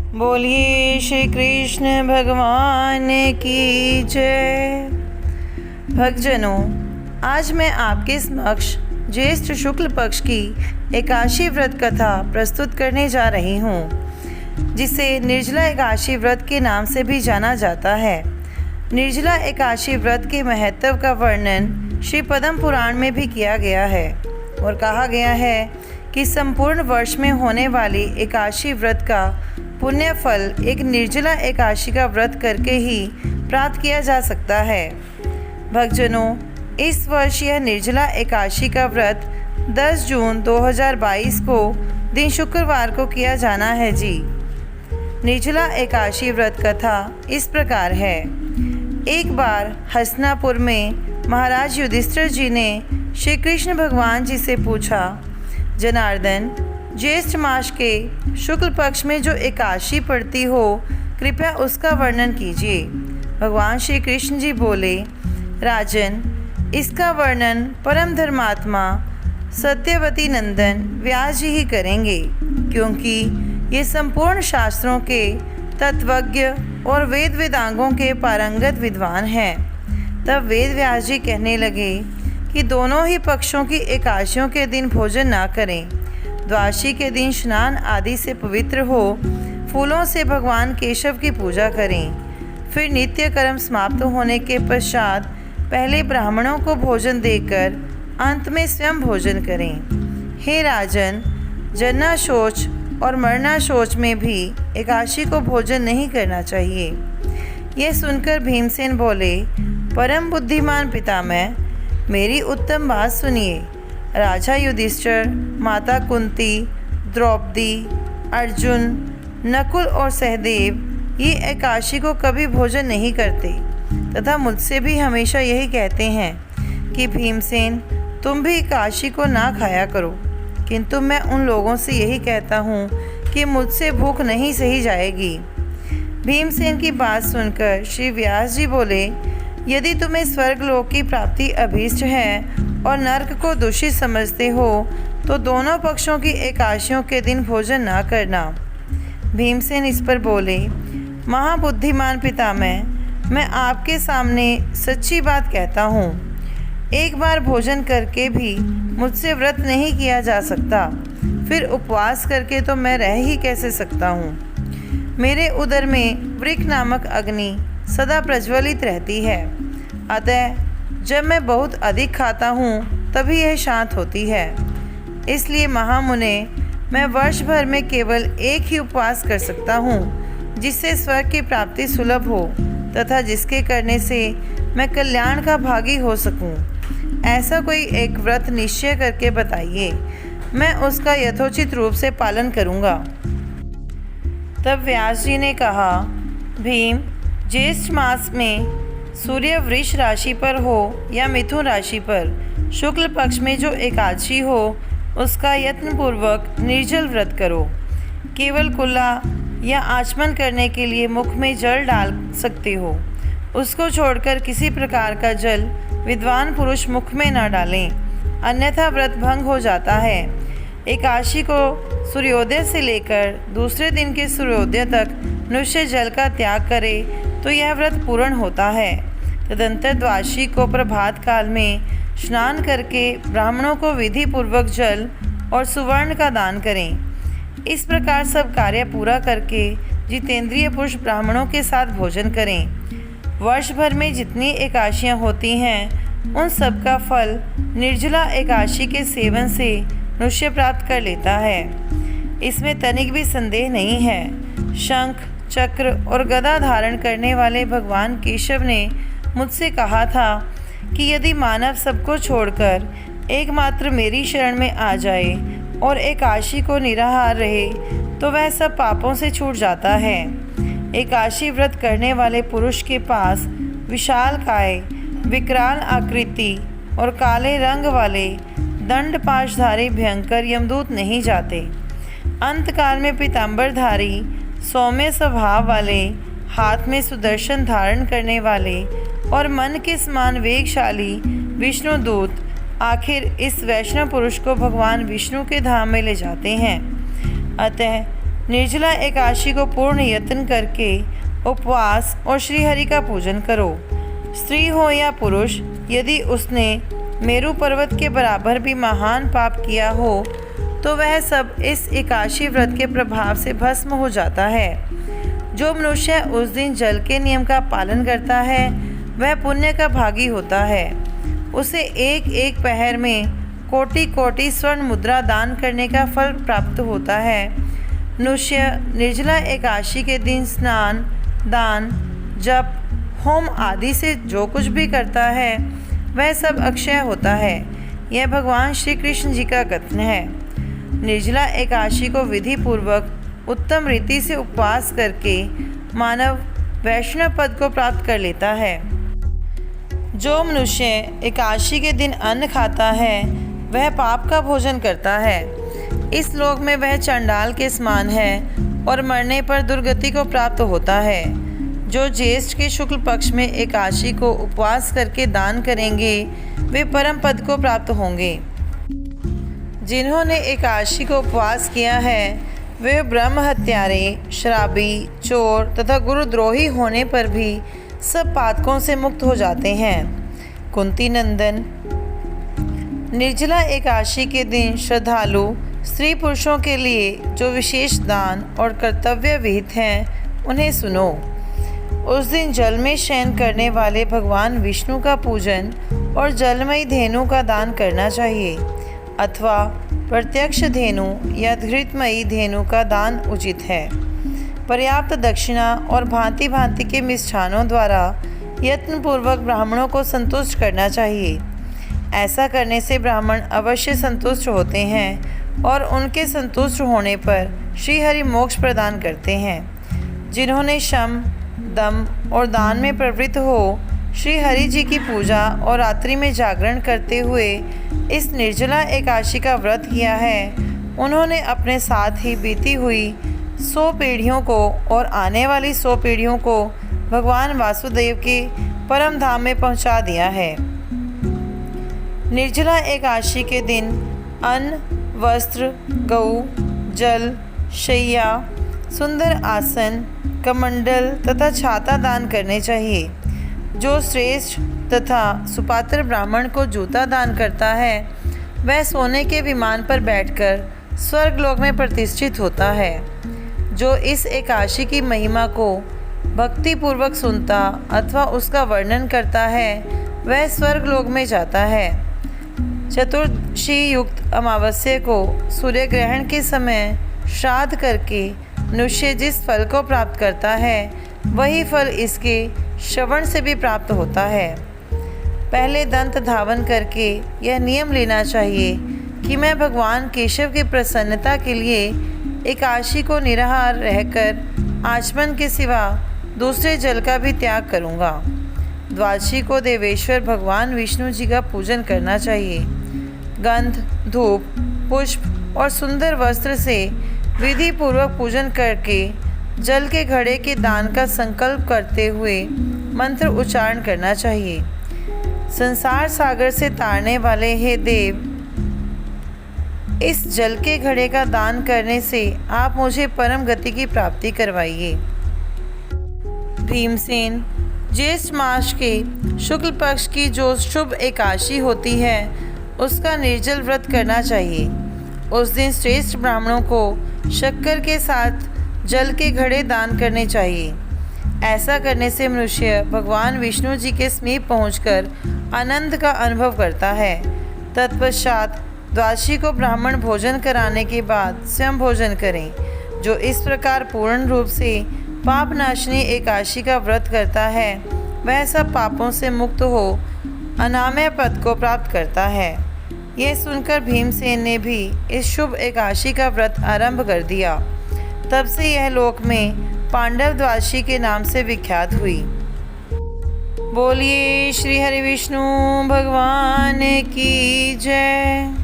बोलिए श्री कृष्ण भगवान की जय। भक्तजनों, आज मैं आपके समक्ष ज्येष्ठ शुक्ल पक्ष की एकादशी व्रत कथा प्रस्तुत करने जा रही हूँ, जिसे निर्जला एकादशी व्रत के नाम से भी जाना जाता है। निर्जला एकादशी व्रत के महत्व का वर्णन श्री पद्म पुराण में भी किया गया है और कहा गया है कि संपूर्ण वर्ष में होने वाली एकादशी व्रत का पुण्य फल एक निर्जला एकादशी का व्रत करके ही प्राप्त किया जा सकता है। भक्तजनों, इस वर्ष यह निर्जला एकादशी का व्रत 10 जून 2022 को दिन शुक्रवार को किया जाना है जी। निर्जला एकादशी व्रत कथा इस प्रकार है। एक बार हस्तिनापुर में महाराज युधिष्ठिर जी ने श्री कृष्ण भगवान जी से पूछा, जनार्दन, ज्येष्ठ मास के शुक्ल पक्ष में जो एकादशी पड़ती हो, कृपया उसका वर्णन कीजिए। भगवान श्री कृष्ण जी बोले, राजन, इसका वर्णन परम धर्मात्मा सत्यवती नंदन व्यास जी ही करेंगे, क्योंकि ये संपूर्ण शास्त्रों के तत्वज्ञ और वेद वेदांगों के पारंगत विद्वान हैं। तब वेद व्यास जी कहने लगे कि दोनों ही पक्षों की एकादशियों के दिन भोजन ना करें। द्वादशी के दिन स्नान आदि से पवित्र हो फूलों से भगवान केशव की पूजा करें। फिर नित्य कर्म समाप्त होने के पश्चात पहले ब्राह्मणों को भोजन देकर अंत में स्वयं भोजन करें। हे राजन, जन्ना शौच और मरना शौच में भी एकादशी को भोजन नहीं करना चाहिए। यह सुनकर भीमसेन बोले, परम बुद्धिमान पितामह, मेरी उत्तम बात सुनिए। राजा युधिष्ठिर, माता कुंती, द्रौपदी, अर्जुन, नकुल और सहदेव ये एकादशी को कभी भोजन नहीं करते तथा मुझसे भी हमेशा यही कहते हैं कि भीमसेन, तुम भी एकादशी को ना खाया करो। किंतु मैं उन लोगों से यही कहता हूँ कि मुझसे भूख नहीं सही जाएगी। भीमसेन की बात सुनकर श्री व्यास जी बोले, यदि तुम्हें स्वर्गलोक की प्राप्ति अभीष्ट है और नरक को दूषित समझते हो तो दोनों पक्षों की एकादशियों के दिन भोजन ना करना। भीमसेन इस पर बोले, महाबुद्धिमान पितामह, मैं आपके सामने सच्ची बात कहता हूँ। एक बार भोजन करके भी मुझसे व्रत नहीं किया जा सकता, फिर उपवास करके तो मैं रह ही कैसे सकता हूँ। मेरे उदर में वृक्क नामक अग्नि सदा प्रज्वलित रहती है, अतः जब मैं बहुत अधिक खाता हूँ तभी यह शांत होती है। इसलिए महामुने, मैं वर्ष भर में केवल एक ही उपवास कर सकता हूँ, जिससे स्वर्ग की प्राप्ति सुलभ हो तथा जिसके करने से मैं कल्याण का भागी हो सकूँ। ऐसा कोई एक व्रत निश्चय करके बताइए, मैं उसका यथोचित रूप से पालन करूँगा। तब व्यास जी ने कहा, भीम, ज्येष्ठ मास में सूर्य वृष राशि पर हो या मिथुन राशि पर शुक्ल पक्ष में जो एकादशी हो, उसका यत्नपूर्वक निर्जल व्रत करो। केवल कुल्ला या आचमन करने के लिए मुख में जल डाल सकते हो। उसको छोड़कर किसी प्रकार का जल विद्वान पुरुष मुख में न डालें, अन्यथा व्रत भंग हो जाता है। एकादशी को सूर्योदय से लेकर दूसरे दिन के सूर्योदय तक मनुष्य जल का त्याग करे तो यह व्रत पूर्ण होता है। तदंतर द्वादशी को प्रभात काल में स्नान करके ब्राह्मणों को विधि पूर्वक जल और सुवर्ण का दान करें। इस प्रकार सब कार्य पूरा करके जितेंद्रिय पुरुष ब्राह्मणों के साथ भोजन करें। वर्ष भर में जितनी एकादशियाँ होती हैं, उन सब का फल निर्जला एकादशी के सेवन से मनुष्य प्राप्त कर लेता है। इसमें तनिक भी संदेह नहीं है। शंख, चक्र और गदा धारण करने वाले भगवान केशव ने मुझसे कहा था कि यदि मानव सबको छोड़कर एकमात्र मेरी शरण में आ जाए और एकादशी को निराहार रहे तो वह सब पापों से छूट जाता है। एकादशी व्रत करने वाले पुरुष के पास विशाल काय, विकराल आकृति और काले रंग वाले दंड पाशधारी भयंकर यमदूत नहीं जाते। अंतकाल में पीताम्बरधारी सौम्य स्वभाव वाले, हाथ में सुदर्शन धारण करने वाले और मन के समान वेगशाली विष्णुदूत आखिर इस वैष्णव पुरुष को भगवान विष्णु के धाम में ले जाते हैं। अतः निर्जला एकादशी को पूर्ण यत्न करके उपवास और श्रीहरि का पूजन करो। स्त्री हो या पुरुष, यदि उसने मेरू पर्वत के बराबर भी महान पाप किया हो तो वह सब इस एकादशी व्रत के प्रभाव से भस्म हो जाता है। जो मनुष्य उस दिन जल के नियम का पालन करता है वह पुण्य का भागी होता है। उसे एक एक पहर में कोटि कोटि स्वर्ण मुद्रा दान करने का फल प्राप्त होता है। मनुष्य निर्जला एकादशी के दिन स्नान, दान, जप, होम आदि से जो कुछ भी करता है वह सब अक्षय होता है। यह भगवान श्री कृष्ण जी का कथन है। निर्जला एकादशी को विधि पूर्वक उत्तम रीति से उपवास करके मानव वैष्णव पद को प्राप्त कर लेता है। जो मनुष्य एकादशी के दिन अन्न खाता है वह पाप का भोजन करता है। इस लोक में वह चंडाल के समान है और मरने पर दुर्गति को प्राप्त होता है। जो ज्येष्ठ के शुक्ल पक्ष में एकादशी को उपवास करके दान करेंगे वे परम पद को प्राप्त होंगे। जिन्होंने एकादशी को उपवास किया है वे ब्रह्म हत्यारे, शराबी, चोर तथा गुरुद्रोही होने पर भी सब पातकों से मुक्त हो जाते हैं। कुंती नंदन, निर्जला एकादशी के दिन श्रद्धालु स्त्री पुरुषों के लिए जो विशेष दान और कर्तव्य विहित हैं उन्हें सुनो। उस दिन जल में शयन करने वाले भगवान विष्णु का पूजन और जलमयी धेनु का दान करना चाहिए अथवा प्रत्यक्ष धेनु या घृतमयी धेनु का दान उचित है। पर्याप्त दक्षिणा और भांति भांति के मिष्ठानों द्वारा यत्नपूर्वक ब्राह्मणों को संतुष्ट करना चाहिए। ऐसा करने से ब्राह्मण अवश्य संतुष्ट होते हैं और उनके संतुष्ट होने पर श्रीहरि मोक्ष प्रदान करते हैं। जिन्होंने शम, दम और दान में प्रवृत्त हो श्री हरि जी की पूजा और रात्रि में जागरण करते हुए इस निर्जला एकादशी का व्रत किया है, उन्होंने अपने साथ ही बीती हुई 100 पीढ़ियों को और आने वाली 100 पीढ़ियों को भगवान वासुदेव के परम धाम में पहुंचा दिया है। निर्जला एकादशी के दिन अन्न, वस्त्र, गऊ, जल, शैया, सुंदर आसन, कमंडल तथा छाता दान करने चाहिए। जो श्रेष्ठ तथा सुपात्र ब्राह्मण को जूता दान करता है वह सोने के विमान पर बैठकर स्वर्गलोक में प्रतिष्ठित होता है। जो इस एकादशी की महिमा को भक्तिपूर्वक सुनता अथवा उसका वर्णन करता है वह स्वर्गलोक में जाता है। चतुर्दशी युक्त अमावस्या को सूर्य ग्रहण के समय श्राद्ध करके मनुष्य जिस फल को प्राप्त करता है वही फल इसके श्रवण से भी प्राप्त होता है। पहले दंत धावन करके यह नियम लेना चाहिए कि मैं भगवान केशव की प्रसन्नता के लिए एकादशी को निराहार रहकर आचमन के सिवा दूसरे जल का भी त्याग करूँगा। द्वादशी को देवेश्वर भगवान विष्णु जी का पूजन करना चाहिए। गंध, धूप, पुष्प और सुंदर वस्त्र से विधि पूर्वक पूजन करके जल के घड़े के दान का संकल्प करते हुए मंत्र उच्चारण करना चाहिए। संसार सागर से तारने वाले हे देव, इस जल के घड़े का दान करने से आप मुझे परम गति की प्राप्ति करवाइए। भीमसेन, ज्येष्ठ मास के शुक्ल पक्ष की जो शुभ एकादशी होती है उसका निर्जल व्रत करना चाहिए। उस दिन श्रेष्ठ ब्राह्मणों को शक्कर के साथ जल के घड़े दान करने चाहिए। ऐसा करने से मनुष्य भगवान विष्णु जी के समीप पहुंचकर आनंद का अनुभव करता है। तत्पश्चात द्वादशी को ब्राह्मण भोजन कराने के बाद स्वयं भोजन करें। जो इस प्रकार पूर्ण रूप से पाप नाशनी एकादशी का व्रत करता है वह सब पापों से मुक्त हो अनामय पद को प्राप्त करता है। यह सुनकर भीमसेन ने भी इस शुभ एकादशी का व्रत आरंभ कर दिया। तब से यह लोक में पांडव द्वादशी के नाम से विख्यात हुई। बोलिए श्री हरि विष्णु भगवान की जय।